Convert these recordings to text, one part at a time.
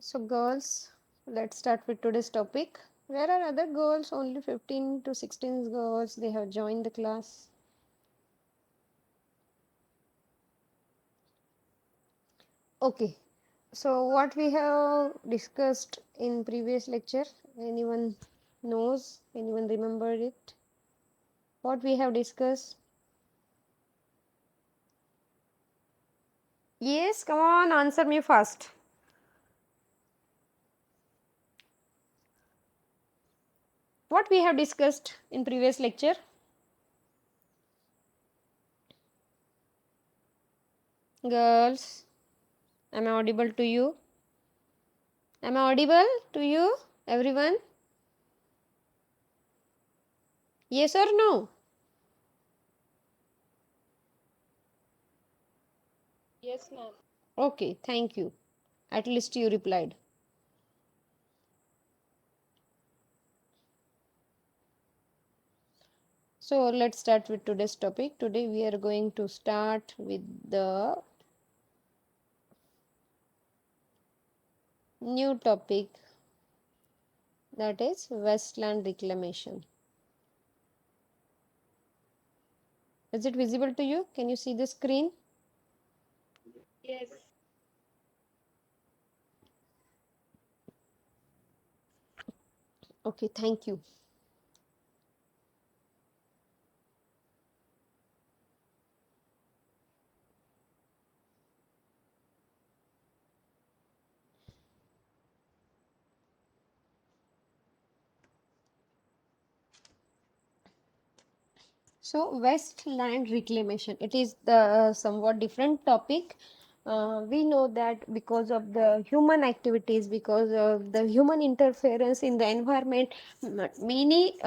So, girls, let's start with today's topic. Where are other girls? Only 15 to 16 girls. They have joined the class. Okay. So, what we have discussed in previous lecture? Anyone knows? Anyone remembered it? What we have discussed? Yes, come on, answer me fast. What we have discussed in previous lecture? Girls, am I audible to you? Am I audible to you? Everyone? Yes or no? Yes, ma'am. Okay, thank you. At least you replied. So let's start with today's topic. Today we are going to start with the new topic, that is Westland reclamation. Is it visible to you? Can you see the screen? Yes. Okay, thank you. So Westland reclamation, it is the somewhat different topic. We know that because of the human activities, because of the human interference in the environment, many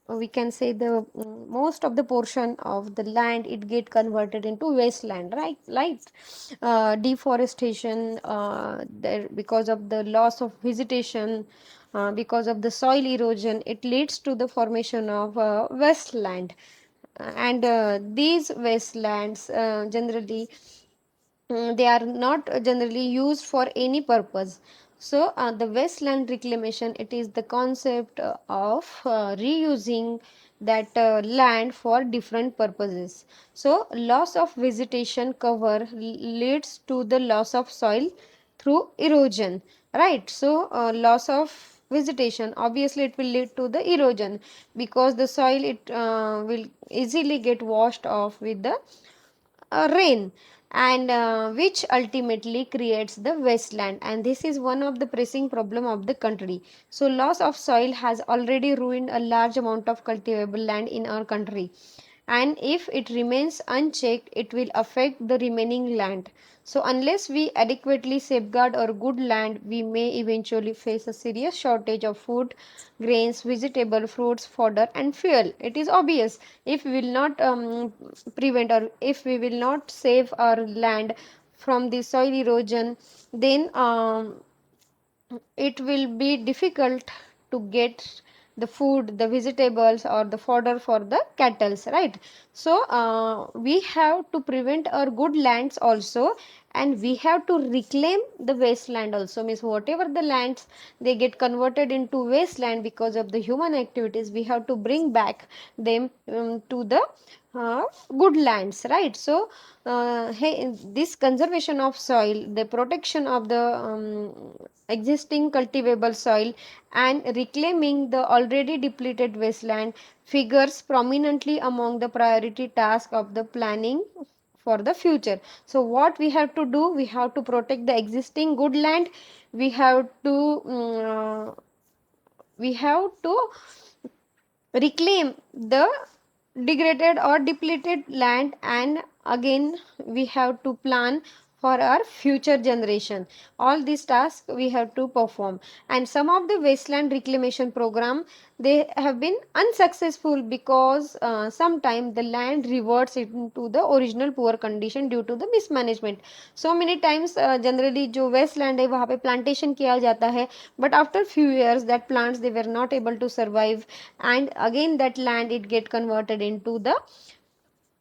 we can say the most of the portion of the land it get converted into wasteland, right. Deforestation, there because of the loss of vegetation, because of the soil erosion, it leads to the formation of wasteland. And these wastelands generally they are not generally used for any purpose. So the wasteland reclamation, it is the concept of reusing that land for different purposes. So loss of vegetation cover leads to the loss of soil through erosion, right. So loss of vegetation, obviously it will lead to the erosion, because the soil it will easily get washed off with the rain, and which ultimately creates the wasteland, and this is one of the pressing problem of the country. So loss of soil has already ruined a large amount of cultivable land in our country, and if it remains unchecked it will affect the remaining land. So unless we adequately safeguard our good land, we may eventually face a serious shortage of food, grains, vegetable, fruits, fodder and fuel. It is obvious, if we will not prevent, or if we will not save our land from the soil erosion, then it will be difficult to get the food, the vegetables or the fodder for the cattle, right. So we have to prevent our good lands also, and we have to reclaim the wasteland also, means whatever the lands they get converted into wasteland because of the human activities, we have to bring back them to the good lands, right. So hey, this conservation of soil, the protection of the existing cultivable soil, and reclaiming the already depleted wasteland figures prominently among the priority tasks of the planning for the future. So what we have to do, we have to protect the existing good land, we have to we have to reclaim the degraded or depleted land, and again we have to plan for our future generation. All these tasks we have to perform, and some of the wasteland reclamation program, they have been unsuccessful because sometimes the land reverts into the original poor condition due to the mismanagement. So many times generally जो wasteland है वहाँ पे plantation किया जाता है, but after few years that plants they were not able to survive, and again that land it get converted into the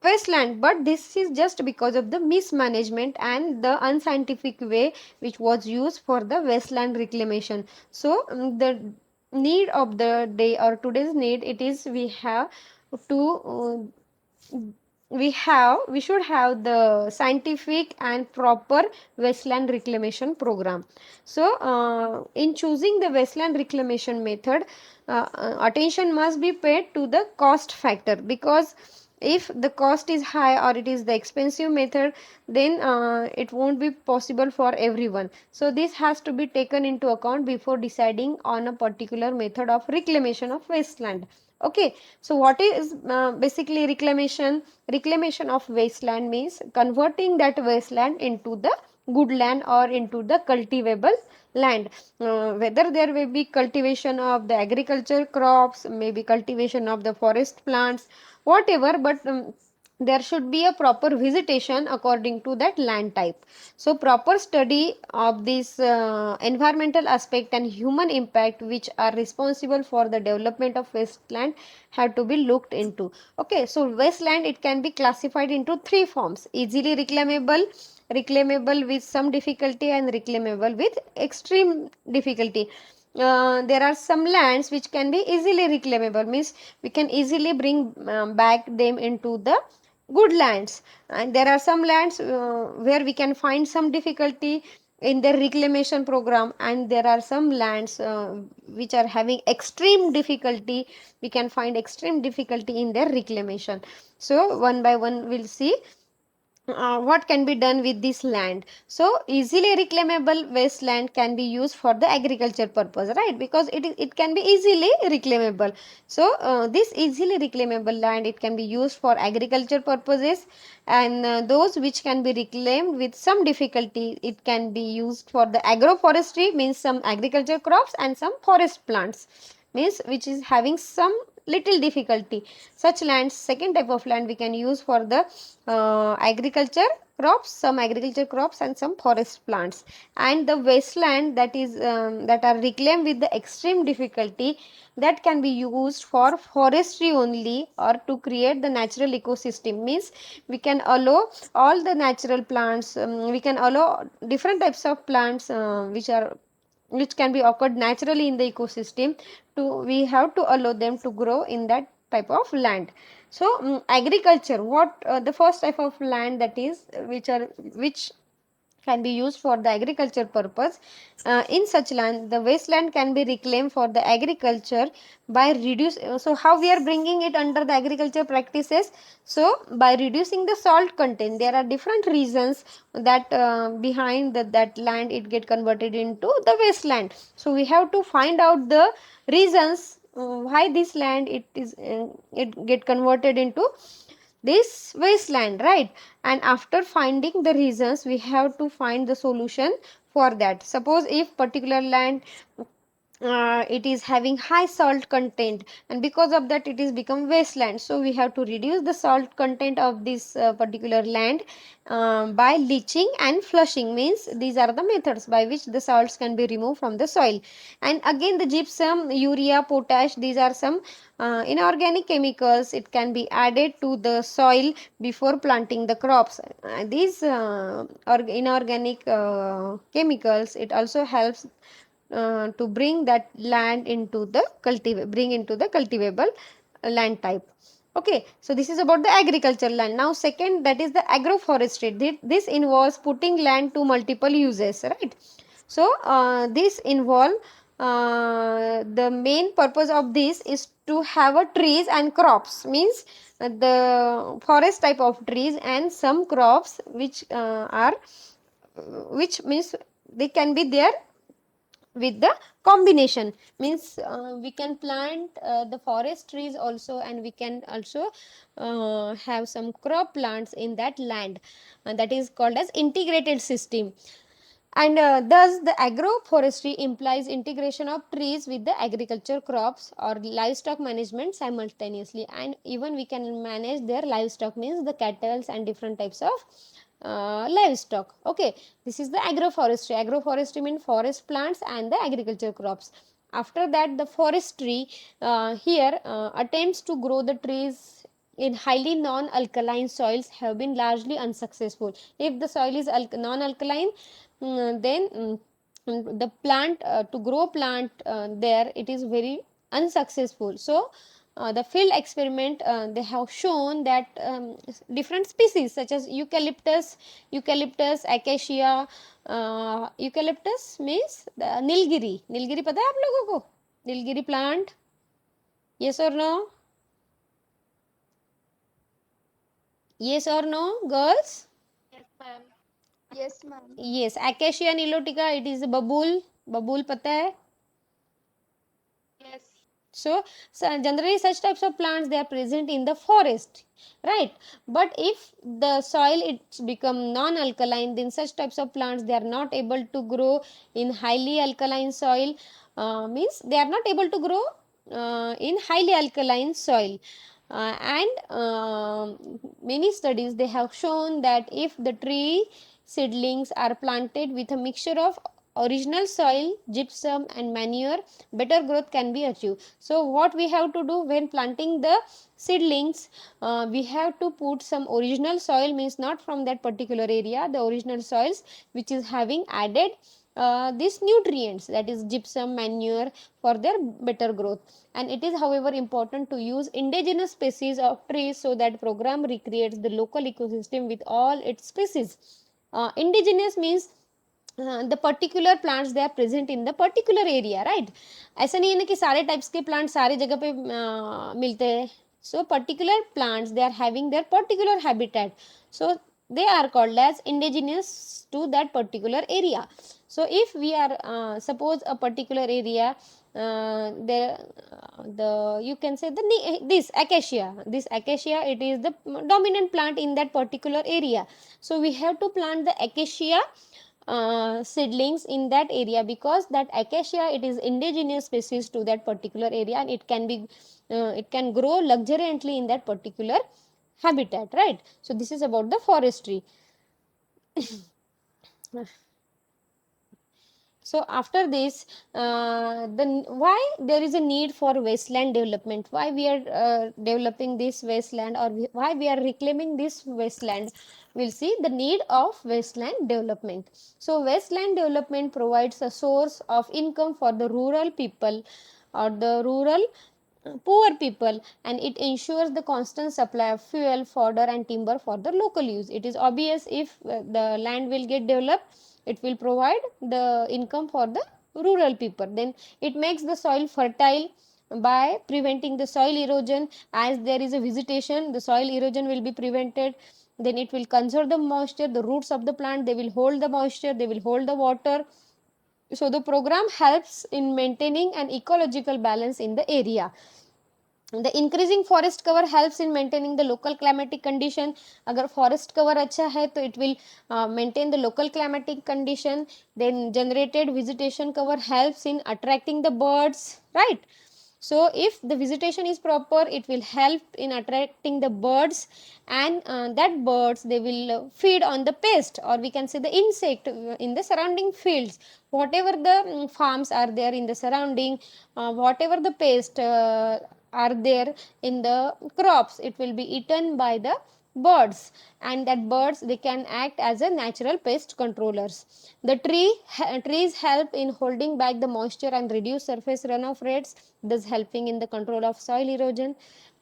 wasteland, but this is just because of the mismanagement and the unscientific way which was used for the wasteland reclamation. So the need of the day or today's need, it is we have to we should have the scientific and proper wasteland reclamation program. So in choosing the wasteland reclamation method, attention must be paid to the cost factor, because if the cost is high or it is the expensive method, then it won't be possible for everyone. So this has to be taken into account before deciding on a particular method of reclamation of wasteland. Okay, so what is basically reclamation? Reclamation of wasteland means converting that wasteland into the good land or into the cultivable land. Whether there may be cultivation of the agriculture crops, maybe cultivation of the forest plants, whatever, but there should be a proper visitation according to that land type. So proper study of this environmental aspect and human impact which are responsible for the development of wasteland have to be looked into. Okay, so wasteland, it can be classified into three forms: easily reclaimable, reclaimable with some difficulty, and reclaimable with extreme difficulty. There are some lands which can be easily reclaimable, means we can easily bring back them into the good lands, and there are some lands where we can find some difficulty in their reclamation program, and there are some lands which are having extreme difficulty, we can find extreme difficulty in their reclamation. So one by one we'll see what can be done with this land. So easily reclaimable wasteland can be used for the agriculture purpose, right? Because it can be easily reclaimable. So this easily reclaimable land, it can be used for agriculture purposes, and those which can be reclaimed with some difficulty, it can be used for the agroforestry, means some agriculture crops and some forest plants, means which is having some little difficulty. Such lands, second type of land, we can use for the agriculture crops, some agriculture crops and some forest plants. And the wasteland, that is that are reclaimed with the extreme difficulty, that can be used for forestry only, or to create the natural ecosystem, means we can allow all the natural plants, we can allow different types of plants which can be occurred naturally in the ecosystem, to we have to allow them to grow in that type of land. So agriculture, what the first type of land, that is which can be used for the agriculture purpose. In such land, the wasteland can be reclaimed for the agriculture by reduce. So how we are bringing it under the agriculture practices? So by reducing the salt content, there are different reasons that behind that land it get converted into the wasteland. So we have to find out the reasons why this land it get converted into this wasteland, right? And after finding the reasons, we have to find the solution for that. Suppose if particular land it is having high salt content, and because of that it is become wasteland, so we have to reduce the salt content of this particular land by leaching and flushing, means these are the methods by which the salts can be removed from the soil. And again the gypsum, urea, potash, these are some inorganic chemicals, it can be added to the soil before planting the crops. These inorganic chemicals, it also helps to bring that land into the bring into the cultivable land type. Okay, so this is about the agriculture land. Now second, that is the agroforestry. This involves putting land to multiple uses, right? So this involve the main purpose of this is to have a trees and crops, means the forest type of trees and some crops which are which means they can be there with the combination, means we can plant the forest trees also, and we can also have some crop plants in that land, and that is called as integrated system. And thus the agroforestry implies integration of trees with the agriculture crops or livestock management simultaneously, and even we can manage their livestock, means the cattle and different types of livestock. Okay, this is the agroforestry. Agroforestry means forest plants and the agriculture crops. After that, the forestry here attempts to grow the trees in highly non-alkaline soils have been largely unsuccessful. If the soil is non-alkaline, then the plant to grow plant there, it is very unsuccessful. So the field experiment, they have shown that different species such as eucalyptus, acacia, eucalyptus means the nilgiri पता है आप लोगों को? Nilgiri plant, yes or no? Yes or no, girls? Yes, ma'am. Yes, ma'am. Yes, acacia nilotica, it is a babul पता है? Yes. So generally such types of plants, they are present in the forest, right? But if the soil it's become non-alkaline, then such types of plants, they are not able to grow in highly alkaline soil. Means they are not able to grow in highly alkaline soil. Many studies, they have shown that if the tree seedlings are planted with a mixture of original soil, gypsum and manure, better growth can be achieved. So what we have to do when planting the seedlings, we have to put some original soil, means not from that particular area, the original soils which is having added these nutrients, that is gypsum, manure, for their better growth. And it is however important to use indigenous species of trees, so that program recreates the local ecosystem with all its species. Indigenous means the particular plants, they are present in the particular area, right? ऐसा नहीं है ना कि सारे types के plants सारी जगह पे मिलते हैं. So particular plants, they are having their particular habitat, so they are called as indigenous to that particular area. So if we are suppose a particular area, the you can say this acacia, it is the dominant plant in that particular area. So we have to plant the acacia seedlings in that area, because that acacia, it is indigenous species to that particular area, and it can grow luxuriantly in that particular habitat, right? So this is about the forestry. So after this, then why there is a need for wasteland development, why we are developing this wasteland, or why we are reclaiming this wasteland, we'll see the need of wasteland development. So wasteland development provides a source of income for the rural people, or the rural poor people, and it ensures the constant supply of fuel, fodder and timber for the local use. It is obvious, if the land will get developed, it will provide the income for the rural people. Then it makes the soil fertile by preventing the soil erosion. As there is a vegetation, the soil erosion will be prevented. Then it will conserve the moisture, the roots of the plant, they will hold the moisture, they will hold the water. So the program helps in maintaining an ecological balance in the area. The increasing forest cover helps in maintaining the local climatic condition. अगर forest cover अच्छा है तो it will maintain the local climatic condition. Then generated vegetation cover helps in attracting the birds, right? So if the vegetation is proper, it will help in attracting the birds, and that birds, they will feed on the pest, or we can say the insect in the surrounding fields. Whatever the farms are there in the surrounding, whatever the pest are there in the crops, it will be eaten by the birds, and that birds, they can act as a natural pest controllers. The trees help in holding back the moisture and reduce surface runoff rates, thus helping in the control of soil erosion.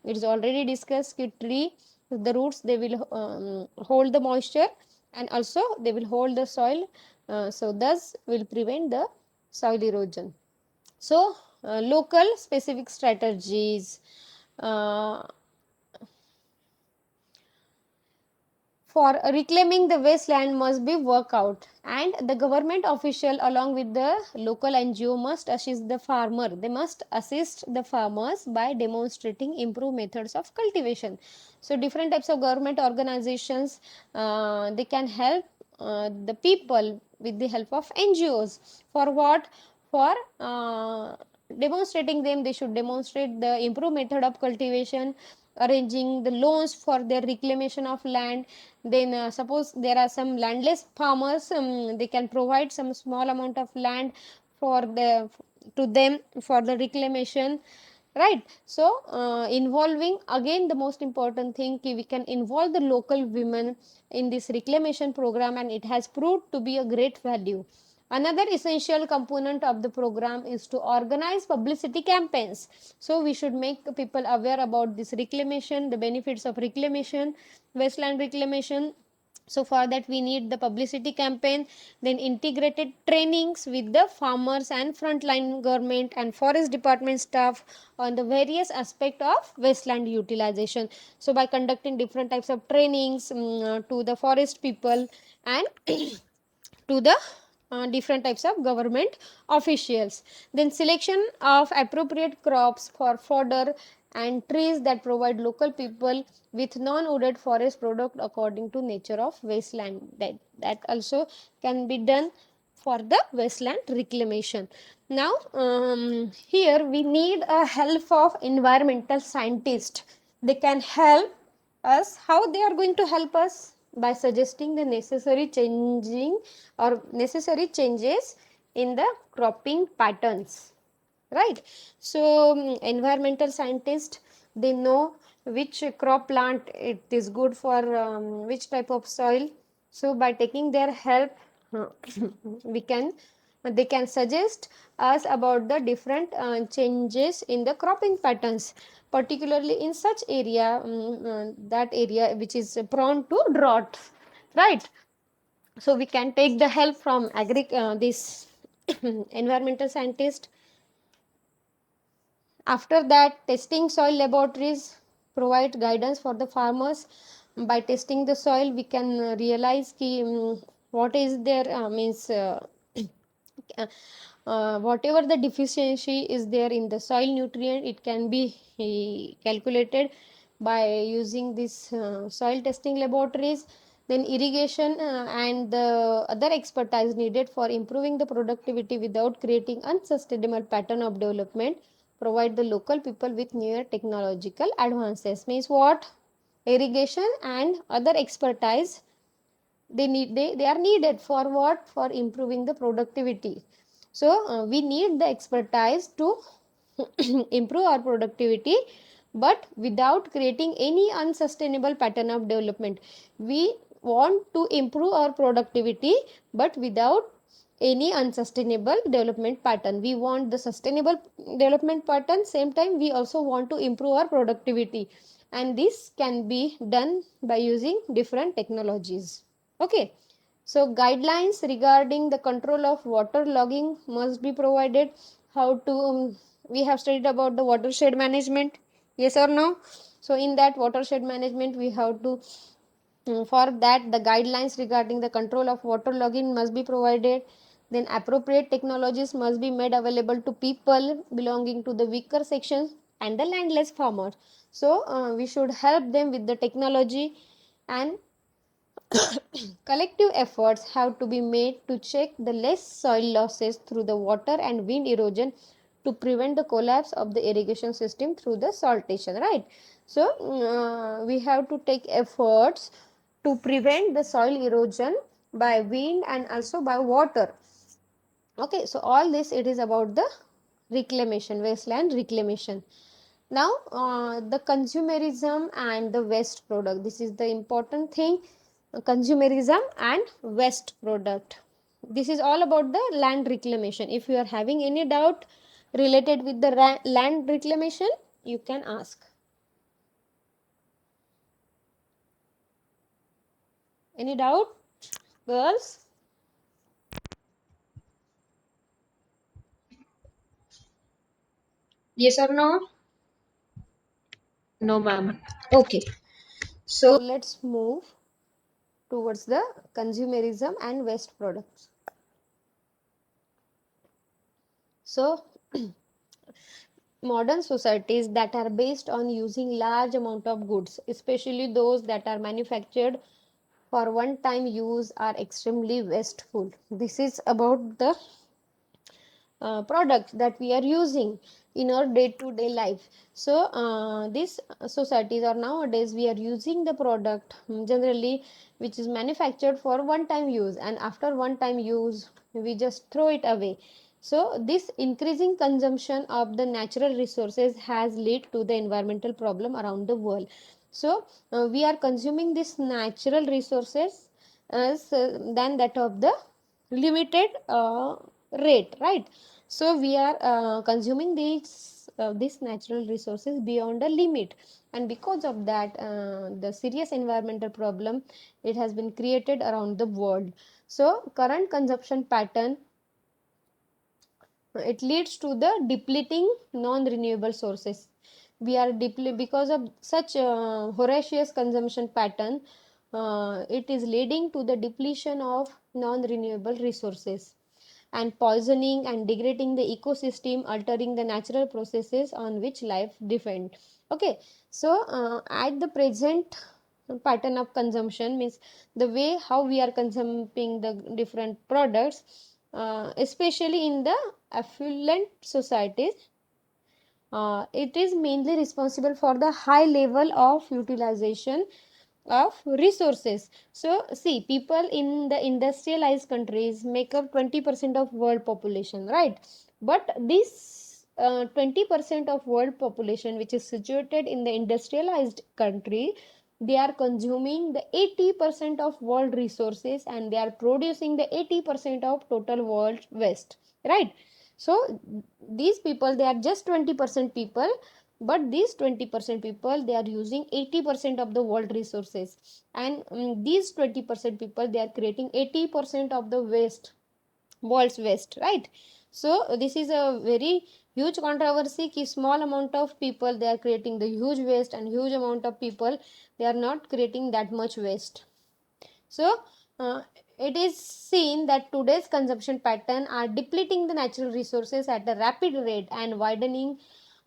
It is already discussed that tree, the roots, they will hold the moisture, and also they will hold the soil, so thus will prevent the soil erosion. So local specific strategies for reclaiming the wasteland must be worked out, and the government official along with the local NGO must assist the farmer. They must assist the farmers by demonstrating improved methods of cultivation. So different types of government organizations, they can help the people with the help of NGOs. For what? For demonstrating them, they should demonstrate the improved method of cultivation, arranging the loans for their reclamation of land. Then suppose there are some landless farmers, they can provide some small amount of land for the to them for the reclamation. right? So involving, again, the most important thing ki we can involve the local women in this reclamation program, and it has proved to be a great value. Another essential component of the program is to organize publicity campaigns. So we should make people aware about this reclamation, the benefits of reclamation, wasteland reclamation. So for that we need the publicity campaign, then integrated trainings with the farmers and frontline government and forest department staff on the various aspect of wasteland utilization. So by conducting different types of trainings to the forest people and to the different types of government officials, then selection of appropriate crops for fodder and trees that provide local people with non-wooded forest product according to nature of wasteland, that also can be done for the wasteland reclamation. Now here we need a help of environmental scientists. They can help us. How they are going to help us? By suggesting the necessary changing or necessary changes in the cropping patterns, right? So environmental scientists, they know which crop plant it is good for which type of soil. So by taking their help we can they can suggest us about the different changes in the cropping patterns, particularly in such area, that area which is prone to drought, right? So we can take the help from this environmental scientist. After that, testing soil laboratories provide guidance for the farmers. By testing the soil, we can realize ki, what is their means whatever the deficiency is there in the soil nutrient, it can be calculated by using this soil testing laboratories. Then irrigation and the other expertise needed for improving the productivity without creating unsustainable pattern of development provide the local people with newer technological advances. Means what? Irrigation and other expertise, they are needed for what? For improving the productivity. So we need the expertise to improve our productivity, but without creating any unsustainable pattern of development. We want to improve our productivity, but without any unsustainable development pattern. We want the sustainable development pattern, same time we also want to improve our productivity, and this can be done by using different technologies. Okay, so guidelines regarding the control of water logging must be provided. How to we have studied about the watershed management, yes or no? So in that watershed management we have to for that the guidelines regarding the control of water logging must be provided. Then appropriate technologies must be made available to people belonging to the weaker sections and the landless farmers. So we should help them with the technology, and collective efforts have to be made to check the less soil losses through the water and wind erosion to prevent the collapse of the irrigation system through the saltation, right? So we have to take efforts to prevent the soil erosion by wind and also by water. Okay, so all this, it is about the reclamation, wasteland reclamation. Now the consumerism and the waste product, this is the important thing. Consumerism and waste product, this is all about the land reclamation. If you are having any doubt related with the land reclamation, you can ask. Any doubt, girls? Yes or no? No, ma'am. Okay, so let's move towards the consumerism and waste products. So modern societies that are based on using large amount of goods, especially those that are manufactured for one time use, are extremely wasteful. This is about the products that we are using in our day to day life. So these societies, or nowadays we are using the product generally which is manufactured for one time use, and after one time use we just throw it away. So this increasing consumption of the natural resources has led to the environmental problem around the world. So we are consuming this natural resources than that of the limited rate, right? So we are consuming these natural resources beyond a limit, and because of that the serious environmental problem, it has been created around the world. So current consumption pattern, it leads to the depleting non-renewable sources. We are because of such voracious consumption pattern, it is leading to the depletion of non-renewable resources and poisoning and degrading the ecosystem, altering the natural processes on which life depend. Okay, so at the present pattern of consumption means the way how we are consuming the different products, especially in the affluent societies, it is mainly responsible for the high level of utilization of resources. So see, people in the industrialized countries make up 20% of world population, right? But this 20% of world population which is situated in the industrialized country, they are consuming the 80% of world resources, and they are producing the 80% of total world waste, right? So these people, they are just 20% people, but these 20% people, they are using 80% of the world resources, and these 20% people, they are creating 80% of the waste, world's waste, right? So this is a very huge controversy ki small amount of people, they are creating the huge waste, and huge amount of people, they are not creating that much waste. So, it is seen that today's consumption pattern are depleting the natural resources at a rapid rate and widening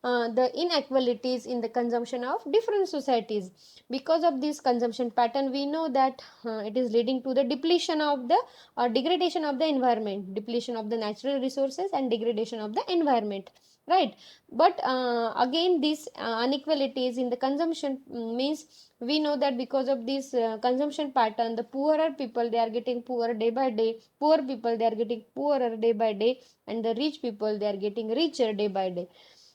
the inequalities in the consumption of different societies. Because of this consumption pattern, we know that it is leading to the depletion of the or degradation of the environment, depletion of the natural resources, and degradation of the environment, right? But again, these inequalities in the consumption means, we know that because of this consumption pattern, the poorer people, they are getting poorer day by day, poor people, they are getting poorer day by day, and the rich people, they are getting richer day by day.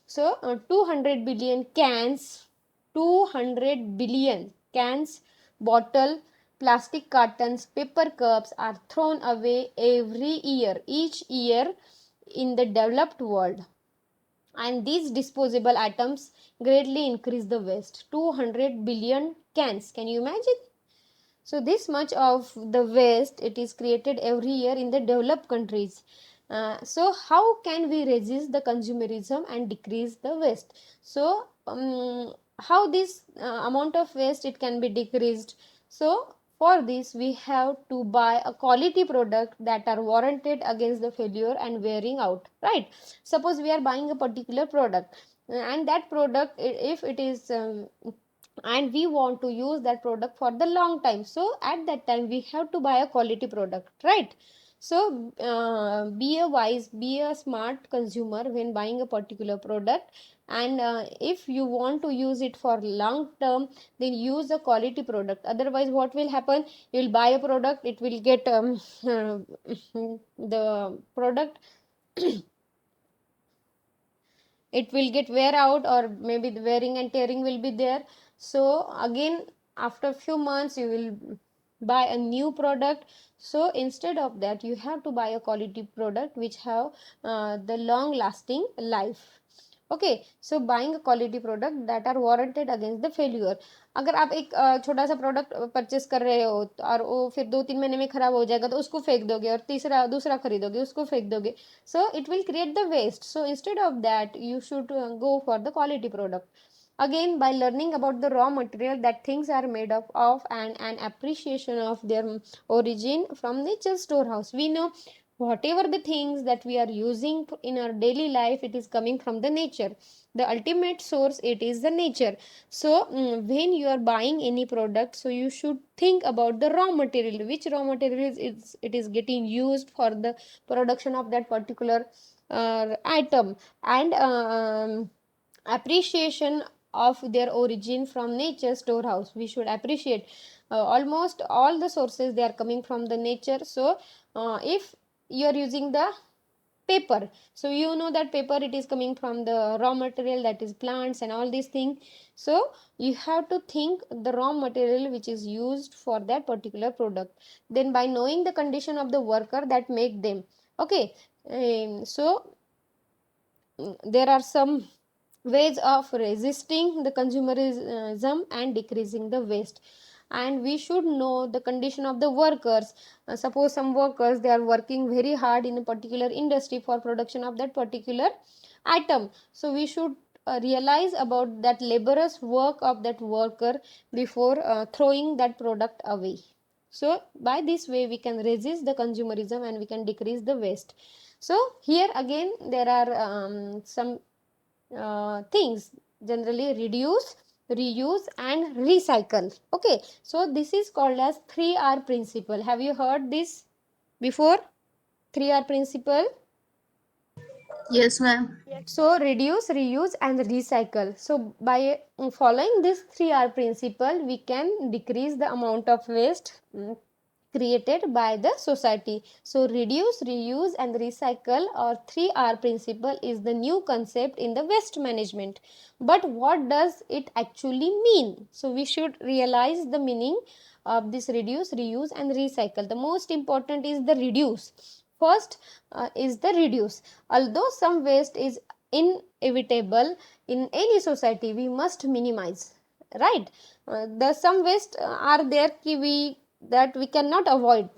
So 200 billion cans, 200 billion cans, bottle, plastic cartons, paper cups are thrown away every year, each year, in the developed world, and these disposable items greatly increase the waste. 200 billion cans, can you imagine? So this much of the waste, it is created every year in the developed countries. So how can we resist the consumerism and decrease the waste? So how this amount of waste, it can be decreased? So for this, we have to buy a quality product that are warranted against the failure and wearing out, right? Suppose we are buying a particular product, and that product, if it is and we want to use that product for the long time, so at that time we have to buy a quality product, right? So be a wise, be a smart consumer when buying a particular product, and if you want to use it for long term, then use a quality product. Otherwise what will happen, you will buy a product, it will get the product it will get wear out, or maybe the wearing and tearing will be there. So again, after few months, you will buy a new product. So instead of that, you have to buy a quality product which have the long lasting life. Okay, so buying quality product that are warranted against the failure. अगर आप एक छोटा सा product purchase कर रहे हो, और वो फिर 2-3 महीने में खराब हो जाएगा, तो उसको फेंक दोगे, और तीसरा दूसरा खरीदोगे, उसको फेंक दोगे. So it will create the waste. So instead of that, you should go for the quality product. Again, by learning about the raw material that things are made of, and an appreciation of their origin from nature's storehouse, we know whatever the things that we are using in our daily life, it is coming from the nature. The ultimate source, it is the nature. So when you are buying any product, so you should think about the raw material, which raw material is it is getting used for the production of that particular item, and appreciation of their origin from nature storehouse. We should appreciate almost all the sources, they are coming from the nature. So if you are using the paper. So you know that paper, it is coming from the raw material, that is plants and all these things. So you have to think the raw material which is used for that particular product. Then by knowing the condition of the worker that make them, okay. So there are some ways of resisting the consumerism and decreasing the waste. And we should know the condition of the workers. Suppose some workers, they are working very hard in a particular industry for production of that particular item. So we should realize about that laborious work of that worker before throwing that product away. So by this way we can resist the consumerism and we can decrease the waste. So here again there are some things, generally reduce, reuse and recycle. Okay, so this is called as 3R principle. Have you heard this before? 3R principle. Yes, ma'am. Yes, So reduce, reuse and recycle. So by following this 3R principle, we can decrease the amount of waste created by the society. So reduce, reuse and recycle, or 3R principle, is the new concept in the waste management. But what does it actually mean? So we should realize the meaning of this reduce, reuse and recycle. The most important is the reduce. First is the reduce. Although some waste is inevitable in any society, we must minimize, right? The some waste are there that we cannot avoid.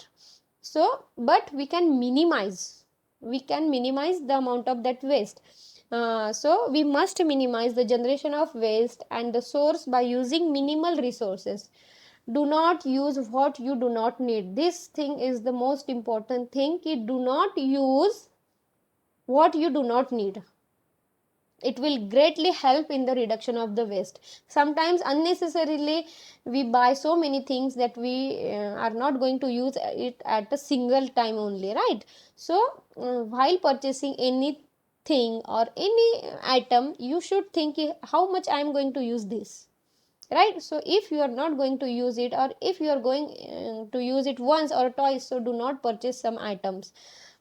So but we can minimize, the amount of that waste. So we must minimize the generation of waste and the source by using minimal resources. Do not use what you do not need. This thing is the most important thing, ki do not use what you do not need. It will greatly help in the reduction of the waste. Sometimes unnecessarily we buy so many things that we are not going to use it at a single time only, right? So while purchasing anything or any item, you should think how much I am going to use this, right? So if you are not going to use it, or if you are going to use it once or twice, so do not purchase some items,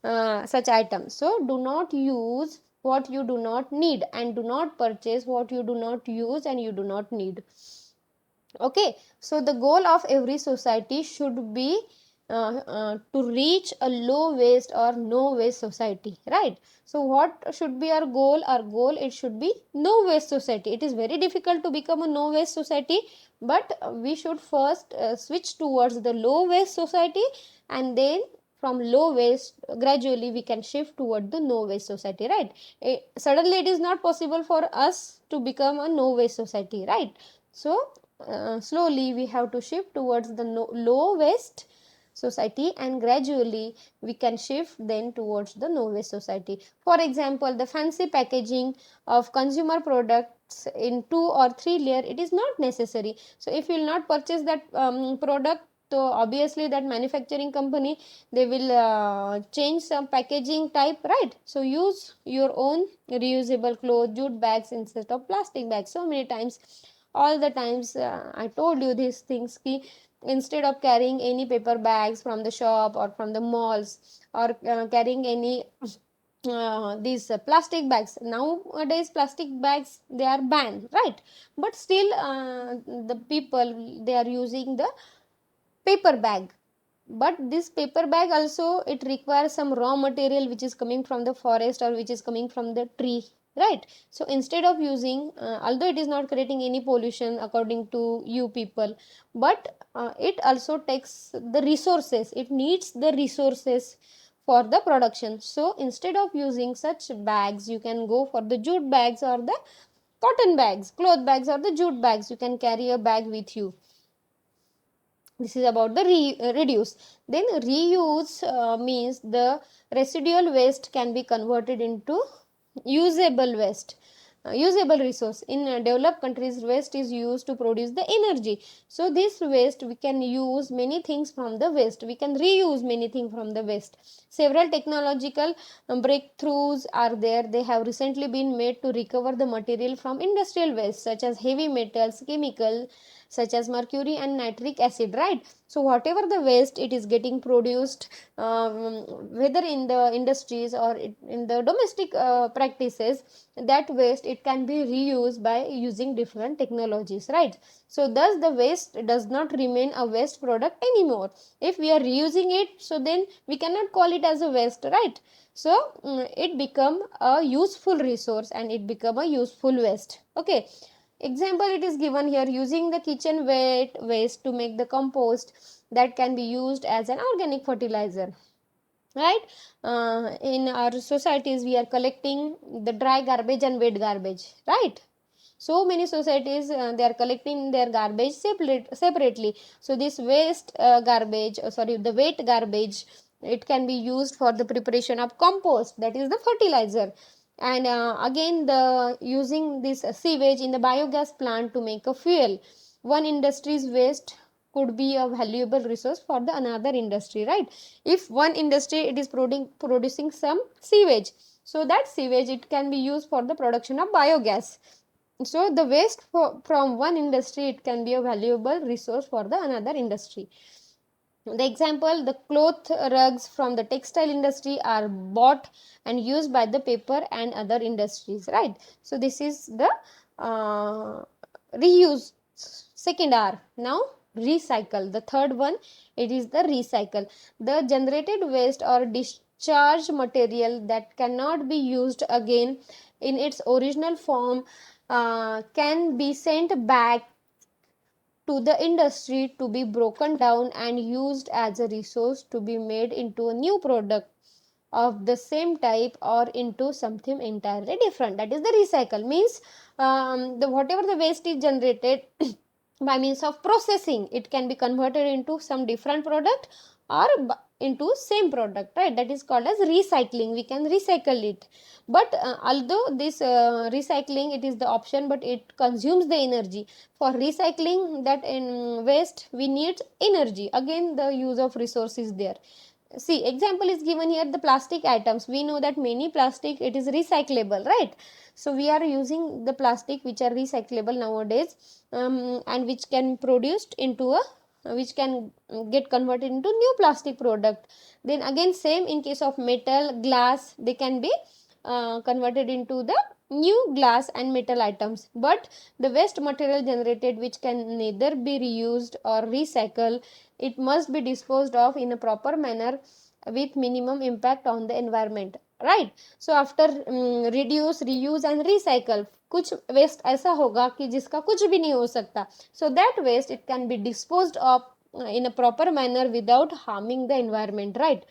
such items. So do not use what you do not need, and do not purchase what you do not use and you do not need. Okay, so the goal of every society should be to reach a low waste or no waste society, right? So what should be our goal? Our goal, it should be no waste society. It is very difficult to become a no waste society, but we should first switch towards the low waste society, and then from low waste gradually we can shift toward the no waste society, right? Suddenly it is not possible for us to become a no waste society, right? So slowly we have to shift towards the low waste society, and gradually we can shift then towards the no waste society. For example, the fancy packaging of consumer products in 2 or 3 layer, it is not necessary. So if you will not purchase that product, so obviously that manufacturing company, they will change some packaging type, right? So use your own reusable cloth jute bags instead of plastic bags. So many times, all the times I told you these things, ki instead of carrying any paper bags from the shop or from the malls, or carrying any these plastic bags. Nowadays plastic bags, they are banned, right? But still the people, they are using the paper bag. But this paper bag also, it requires some raw material which is coming from the forest or which is coming from the tree, right? So instead of using, although it is not creating any pollution according to you people, but it also takes the resources, it needs the resources for the production. So instead of using such bags, you can go for the jute bags or the cotton bags, cloth bags or the jute bags. You can carry a bag with you. This is about the reduce. Then reuse means the residual waste can be converted into usable waste, usable resource. In developed countries, waste is used to produce the energy. So this waste, we can use many things from the waste, we can reuse many things from the waste. Several technological breakthroughs are there. They have recently been made to recover the material from industrial waste, such as heavy metals, chemical, such as mercury and nitric acid, right? So whatever the waste it is getting produced, whether in the industries or in the domestic practices, that waste it can be reused by using different technologies, right? So thus the waste does not remain a waste product anymore. If we are reusing it, so then we cannot call it as a waste, right? So it become a useful resource and it become a useful waste. Okay, example it is given here: using the kitchen waste to make the compost that can be used as an organic fertilizer, right? In our societies we are collecting the dry garbage and wet garbage, right? So many societies they are collecting their garbage separately. So this waste garbage, sorry, the wet garbage, it can be used for the preparation of compost, that is the fertilizer. And again the using this sewage in the biogas plant to make a fuel. One industry's waste could be a valuable resource for the another industry, right? If one industry it is producing some sewage, so that sewage it can be used for the production of biogas. So the waste from one industry it can be a valuable resource for the another industry. The example, the cloth rugs from the textile industry are bought and used by the paper and other industries, right? So this is the reuse. Second R. Now recycle, the third one, it is the recycle. The generated waste or discharged material that cannot be used again in its original form can be sent back to the industry to be broken down and used as a resource to be made into a new product of the same type or into something entirely different. That is the recycle. Means the whatever the waste is generated by means of processing, it can be converted into some different product or into same product, right? That is called as recycling. We can recycle it. But although this recycling it is the option, but it consumes the energy. For recycling that in waste we need energy. Again the use of resource is there. See, example is given here, the plastic items. We know that many plastic it is recyclable, right? So we are using the plastic which are recyclable nowadays, and which can produced into a which can get converted into new plastic product. Then again same in case of metal, glass, they can be converted into the new glass and metal items. But the waste material generated which can neither be reused or recycled, it must be disposed of in a proper manner with minimum impact on the environment, right? So after reduce, reuse and recycle, कुछ waste ऐसा होगा कि जिसका कुछ भी नहीं हो सकता, so that waste it can be disposed of in a proper manner without harming the environment, right?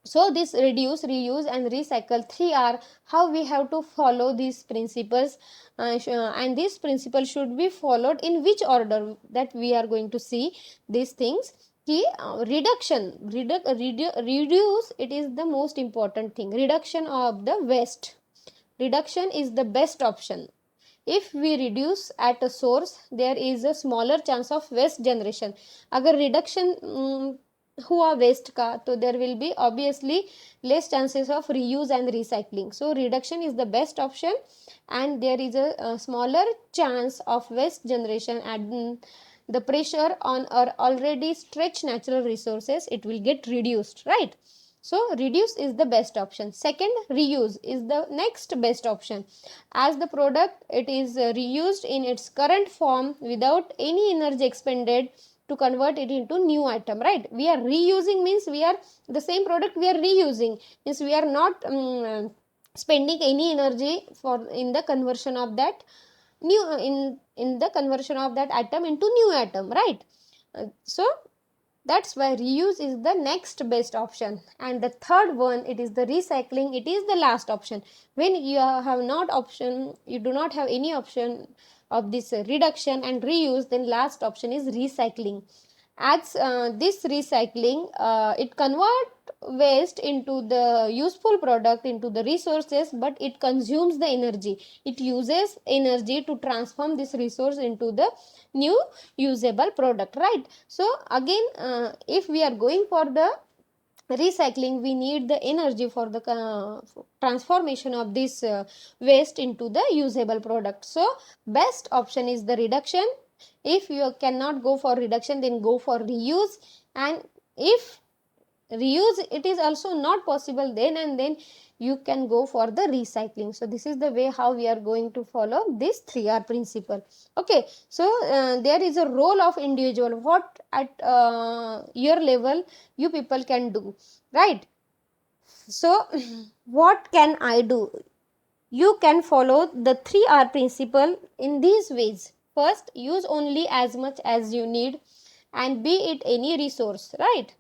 So this reduce, reuse and recycle, three are how we have to follow these principles, and these principles should be followed in which order that we are going to see these things. Ki reduce, it is the most important thing. Reduction of the waste, reduction is the best option. If we reduce at a source, there is a smaller chance of waste generation. अगर reduction हुआ waste का, तो there will be obviously less chances of reuse and recycling. So reduction is the best option, and there is a smaller chance of waste generation, and the pressure on our already stretched natural resources it will get reduced, right? So reduce is the best option. Second, reuse is the next best option. As the product it is reused in its current form without any energy expended to convert it into new item, right? We are reusing means we are the same product we are reusing, means we are not spending any energy for in the conversion of that new in the conversion of that item into new item, right? So that's why reuse is the next best option. And the third one, it is the recycling, it is the last option. When you have not option, you do not have any option of this reduction and reuse, then last option is recycling. As this recycling it convert waste into the useful product, into the resources, but it consumes the energy, it uses energy to transform this resource into the new usable product, right? So again if we are going for the recycling, we need the energy for the transformation of this waste into the usable product. So best option is the reduction, If you cannot go for reduction, then go for reuse. And if reuse it is also not possible, then and then you can go for the recycling. So this is the way how we are going to follow this 3R principle. Okay, so there is a role of individual, what at your level you people can do, right? So what can I do? You can follow the 3R principle in these ways. First, use only as much as you need, and be it any resource, right?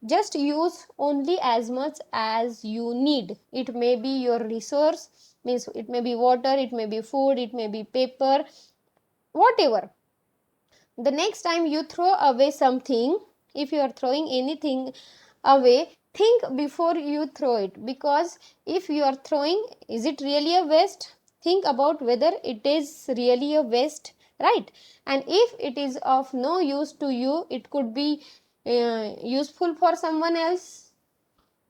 Just use only as much as you need. It may be your resource, means it may be water, it may be food, it may be paper, whatever. The next time you throw away something, if you are throwing anything away, think before you throw it, because if you are throwing, is it really a waste? Think about whether it is really a waste, right? And if it is of no use to you, it could be useful for someone else,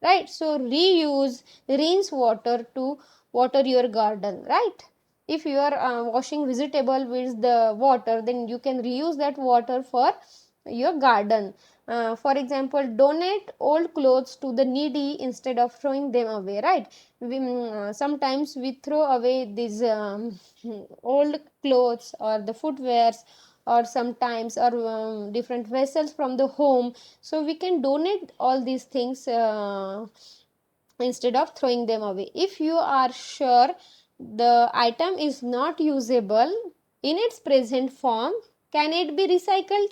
right? So reuse, rinse water to water your garden, right? If you are washing vegetable with the water, then you can reuse that water for your garden. For example, donate old clothes to the needy instead of throwing them away, right? Sometimes we throw away these old clothes or the footwears, or sometimes or different vessels from the home. So we can donate all these things instead of throwing them away. If you are sure the item is not usable in its present form, can it be recycled?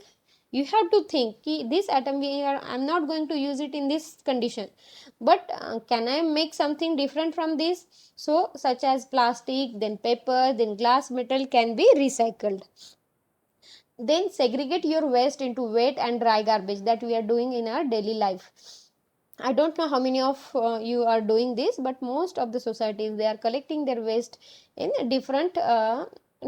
You have to think this item I'm not going to use it in this condition, but can I make something different from this? So such as plastic, then paper, then glass, metal can be recycled. Then segregate your waste into wet and dry garbage, that we are doing in our daily life. I don't know how many of you are doing this, but most of the societies, they are collecting their waste in different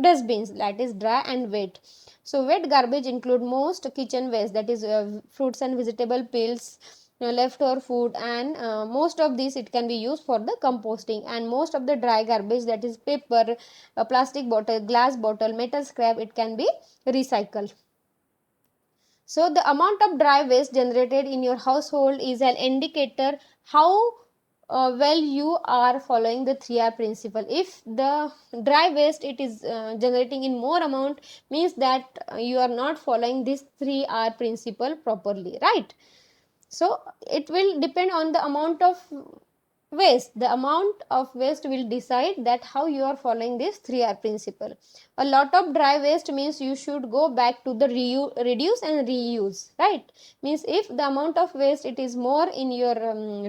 dustbins, that is dry and wet. So wet garbage include most kitchen waste, that is fruits and vegetable peels, leftover food, and most of these it can be used for the composting. And most of the dry garbage, that is paper, plastic bottle, glass bottle, metal scrap, it can be recycled. So the amount of dry waste generated in your household is an indicator how well you are following the 3R principle. If the dry waste it is generating in more amount, means that you are not following this 3R principle properly, right? So it will depend on the amount of waste. The amount of waste will decide that how you are following this 3R principle. A lot of dry waste means you should go back to the reduce and reuse, right? Means if the amount of waste it is more in your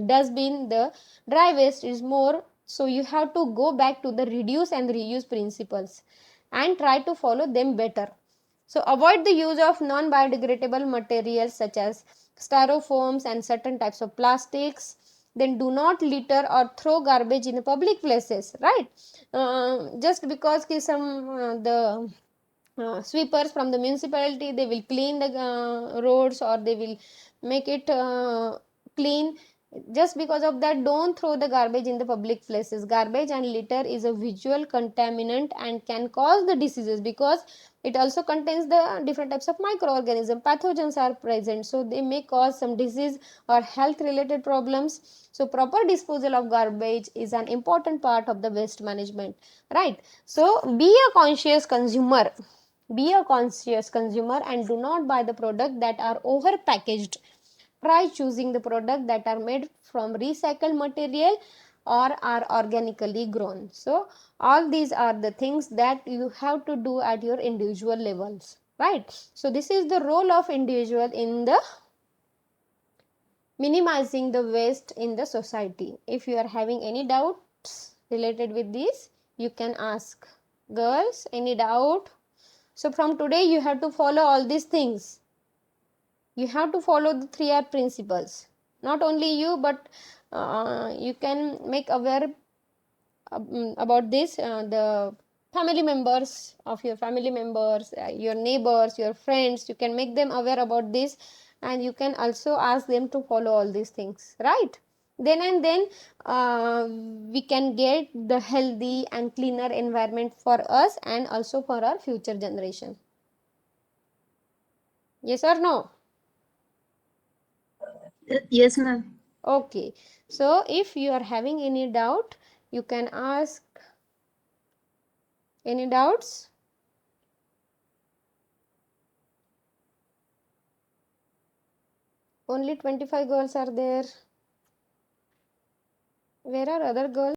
dustbin, the dry waste is more, so you have to go back to the reduce and reuse principles and try to follow them better. So avoid the use of non-biodegradable materials such as styrofoams and certain types of plastics. Then do not litter or throw garbage in public places, right? Just because some the sweepers from the municipality, they will clean the roads, or they will make it clean. Just because of that, don't throw the garbage in the public places. Garbage and litter is a visual contaminant and can cause the diseases, because it also contains the different types of microorganisms. Pathogens are present, so they may cause some disease or health related problems. So proper disposal of garbage is an important part of the waste management, right? So be a conscious consumer. Be a conscious consumer and do not buy the product that are over packaged. Try choosing the product that are made from recycled material or are organically grown. So all these are the things that you have to do at your individual levels, right? So this is the role of individual in the minimizing the waste in the society. If you are having any doubts related with this, you can ask. Girls, any doubt? So from today you have to follow all these things. You have to follow the 3R principles. Not only you, but you can make aware about this the family members of your family members, your neighbors, your friends. You can make them aware about this, and you can also ask them to follow all these things, right? Then and then we can get the healthy and cleaner environment for us and also for our future generation. Yes or no? Yes, ma'am. Okay. So if you are having any doubt, you can ask. Any doubts? Only 25 girls are there. Where are other girls?